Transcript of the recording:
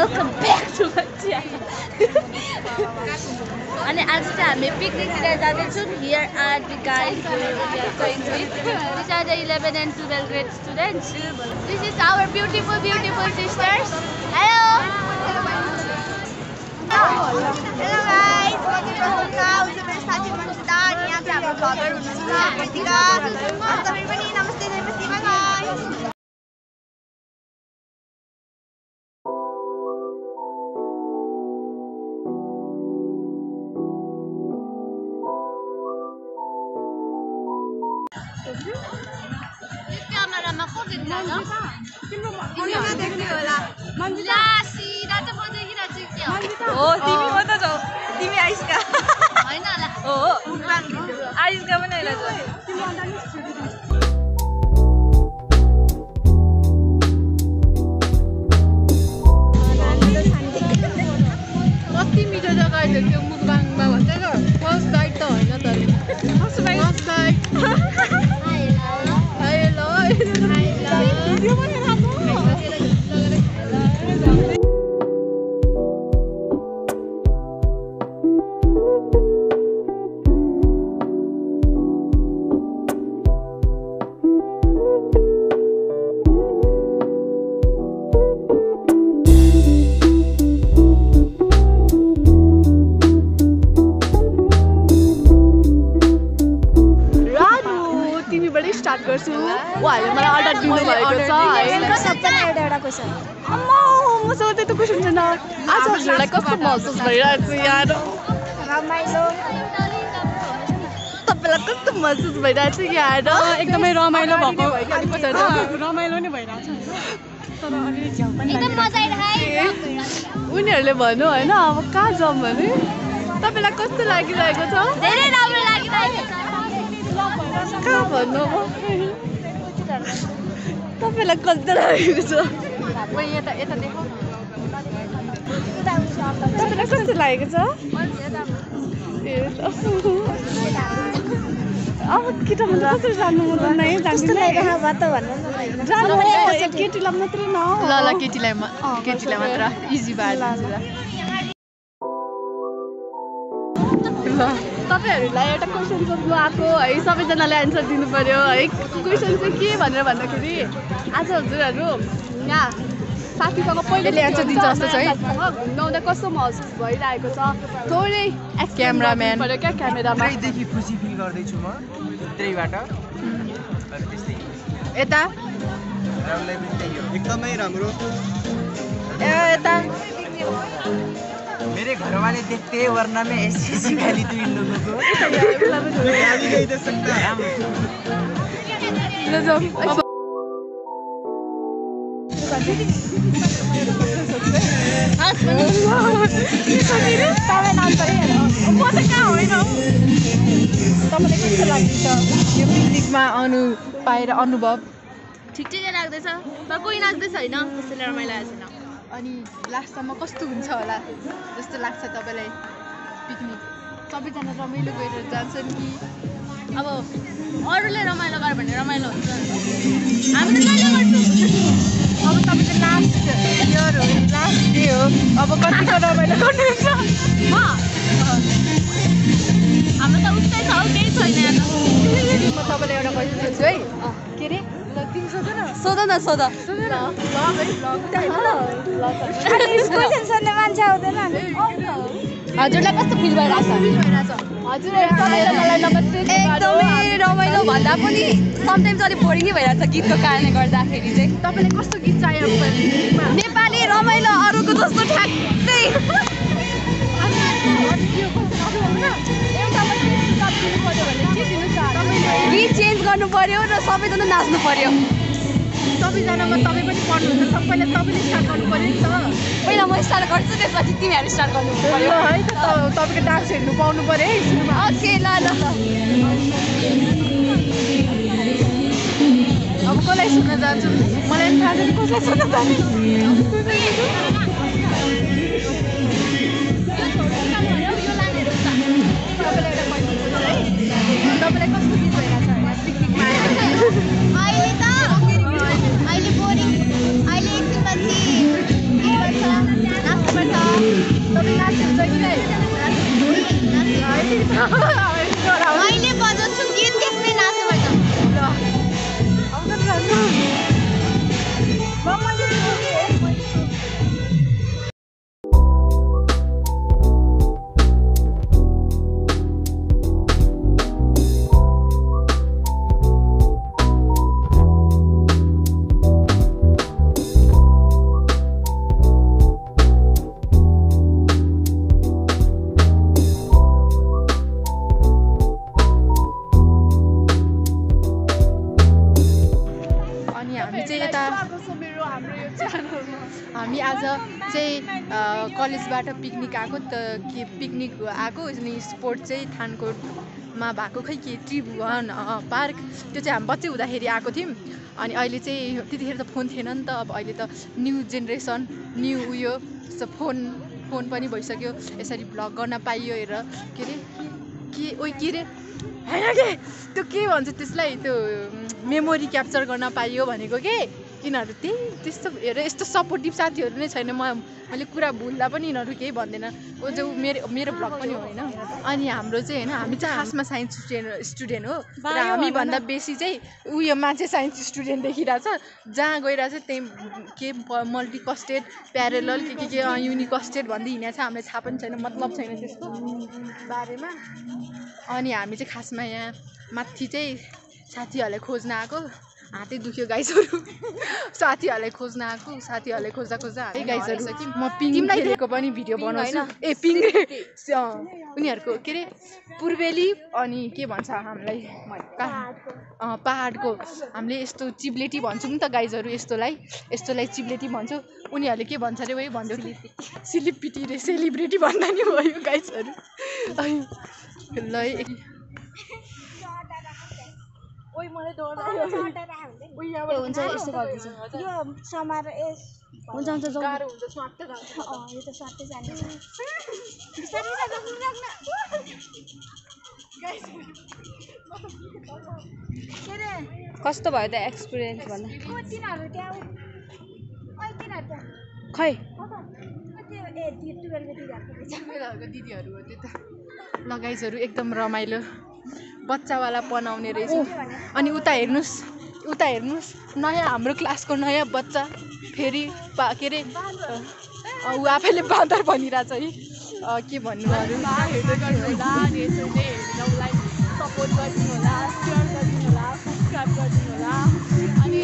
Welcome back to my channel. And as we picnic here are the guys we are going to. These are the 11 and 12 grade students. This is our beautiful sisters. Hello. Hello guys, welcome to now. Super साथी मनसुदार यहाँ चाहिँ हाम्रो vlogger हुनुहुन्छ कृतिका अनि तपाईं पनि नमस्ते नमस्ते बाइ बाइ। क्यामेरामा को देख्दैन तिमीमा देख्ने होला मन्जिला सिधा त बजाइरा चाहिँ के हो तिमी हो त जाऊ तिमी आइसका हैन होला हो आइसका पनि हैन तिमी अन्त नि कति मिठो जग्गा छ त्यो मुकबाङमा भन्छ त फर्स्ट बाइट त हैन तर फर्स्ट बाइट हेलो भिडियो बनाइराको स्टार्ट गर्छु उहाँले मलाई अर्डर दिनुभएको छ है सबैलाई एउटा क्वेशन अम्मा मसँग त्यही त क्वेसन छैन आज हजुरलाई कस्तो महसुस भइरहेको छ यार रमाइलो तपाईँलाई कस्तो महसुस भइरहेको छ यार एकदमै रमाइलो भएको रमाइलो नै भइरहेछ तर अलि झ्याउ पनि एकदम मजा आइरहेको उनीहरूले भन्नु होइन अब कहाँ जाउँ भने तपाईँलाई कस्तो लागिरहेको छ धेरै राम्रो लागिरहेको छ कहाँ भन्नु तपाईँलाई कस्तो लागेको छ तपाईँलाई कस्तो लागेको छ अब केटामा कसरी जानु हुँदैन है जानु केटीलाई मात्रै न ल केटीलाई मात्र इजी भएर तपाईहरुलाई एउटा क्वेशन सोध्नु आएको है सबैजनाले आन्सर दिनु पर्यो है क्वेशन चाहिँ के भनेर भन्दाखेरि आज हजुरहरु यहाँ साथीसँग पहिले आन्सर दिन्छ जस्तो छ है घुम्नुहुँदा कस्तो महसुस भइरहेको छ थोरै क्यामेराम्यान पर्यो क्या क्यामेरामा देखि खुसी फिल गर्दै छु म भित्रैबाट त्यस्तै यता रामलाई पनि त्यही हो एकदमै राम्रो यता मेरे घर वाले देखते हैं वरना मैं ऐसी गाली दूं इन लोगों को गाली नहीं दे सकता यो पिकनिकमा आउनु पाएर अनुभव ठिकै लाग्दैछ तर कोही लाग्दैछ हैन त्यसैले रमाइलो आएको छैन अनि लास्टसम्म कस्तो हुन्छ होला जस्तो लाग्छ तपाईँलाई पिकनिक सबैजना रमाइलो गरेर जान्छन् कि अब अरूले रमाइलो गर भने रमाइलो हुन्छ हामी त कहिले गर्छौँ अब तपाईँको लास्ट इयर हो लास्ट डे हो अब कतिको रमाइलो गर्नुहुन्छ हाम्रो त उस्तै छ हौ केही छैन यहाँ म तपाईँलाई एउटा क्वेसन सोध्छु है के अरे ल तिमी सोध न क्वेशन सोध्ने मान्छे आउँदैन हजुरलाई कस्तो फिल भइरहेछ एकदमै रमाइलो भन्दा पनि समटाइम्स अलिक बोरिङ भइरहेछ गीतको कारणले गर्दाखेरि चाहिँ तपाईले कस्तो गीत चाहियो नेपाली रमाइलो अरूको जस्तो ठ्याक्कै गीत चेन्ज गर्नु पर्यो र सबैजना नाच्नु पर्यो सबैजनामा तपाईँ पनि पढ्नुहुन्छ सबैले तपाईँले स्टार्ट गर्नु पर्यो नि त पहिला म स्टार्ट गर्छु त्यसपछि तिमीहरू स्टार्ट गर्नु पर्यो है त तपाईँको डान्स हेर्नु पाउनु पर्यो है सुरुमा ओके ल अब कसलाई सुन्न जान्छु मलाई पनि थाहा छैन कसलाई सुन्न जाने तपाईँलाई कस्तो गीत भइरहेछ पिकनिकमा अहिले बोरिङ अहिले एकछिनपछि के भन्छ मेरो हाम्रो यो च्यानलमा। हामी आज चाहिँ कलेजबाट पिकनिक आएको के पिकनिक आएको अनि स्पोर्ट चाहिँ थानकोटमा भएको खै के त्रिभुवन पार्क त्यो चाहिँ हामी बच्चै हुँदाखेरि आएको थियौँ अनि अहिले चाहिँ त्यतिखेर त फोन थिएन नि त अब अहिले त न्यू जेनेरेसन न्यू उयो फोन पनि भइसक्यो यसरी भ्लग गर्न पाइयो हेर के अरे के अरे होइन के त्यो के भन्छ त्यसलाई त्यो मेमोरी क्याप्चर गर्न पाइयो भनेको के यिनीहरू त्यस्तो हेर यस्तो सपोर्टिभ साथीहरू नै छैन मैले कुरा भुल्दा पनि यिनीहरू केही भन्दैन ओ जो मेरो भ्लग पनि होइन अनि हाम्रो चाहिँ होइन हामी चाहिँ खासमा साइन्स स्टुडेन्ट हो र हामीभन्दा बेसी चाहिँ उयोमा चाहिँ साइन्स स्टुडेन्ट देखिरहेछ जहाँ गइरहेछ त्यही के मल्टिकस्टेड प्यारेलल के युनिकस्टेड भन्दै हिँडेको छ हामीलाई थाहा पनि छैन मतलब छैन त्यसको बारेमा अनि हामी चाहिँ खासमा यहाँ माथि चाहिँ साथीहरूलाई खोज्न आएको हातै दुख्यो गाइजहरू साथीहरूलाई खोज्न आएको साथीहरूलाई खोज्दा गाइजहरू म पिङलाई दिएको पनि भिडियो बनाउँछु पिङ उनीहरूको के अरे पूर्वेली अनि के भन्छ हामीलाई पहाडको हामीले यस्तो चिब्लेटी भन्छौँ नि त गाइजहरू यस्तोलाई चिब्लेटी भन्छौँ उनीहरूले के भन्छ अरे वही भन्दै सिलिपिटी रे सेलिब्रेटी भन्दा नि भयो गाइजहरू ल ओइ मलाई डर लाग्यो हुन्छ यस्तो गर्दैछ यो समार हुन्छ हुन्छ जाऊ गाह्रो हुन्छ स्वाट्टै यो त स्वाट्टै जान्छ कस्तो भयो त एक्सपिरियन्स भन्दा तिनीहरू त्यहाँ खै दिदीहरू हो त्यो त लगाइजहरू एकदम रमाइलो बच्चावाला बनाउने रहेछ अनि उता हेर्नुहोस् नयाँ हाम्रो क्लासको नयाँ बच्चा फेरि के अरे ऊ आफैले बाँदर भनिरहेछ है के भन्नु अरू सपोर्ट गरिदिनु होला सेयर गरिदिनु होला सब्सक्राइब गरिदिनु होला अनि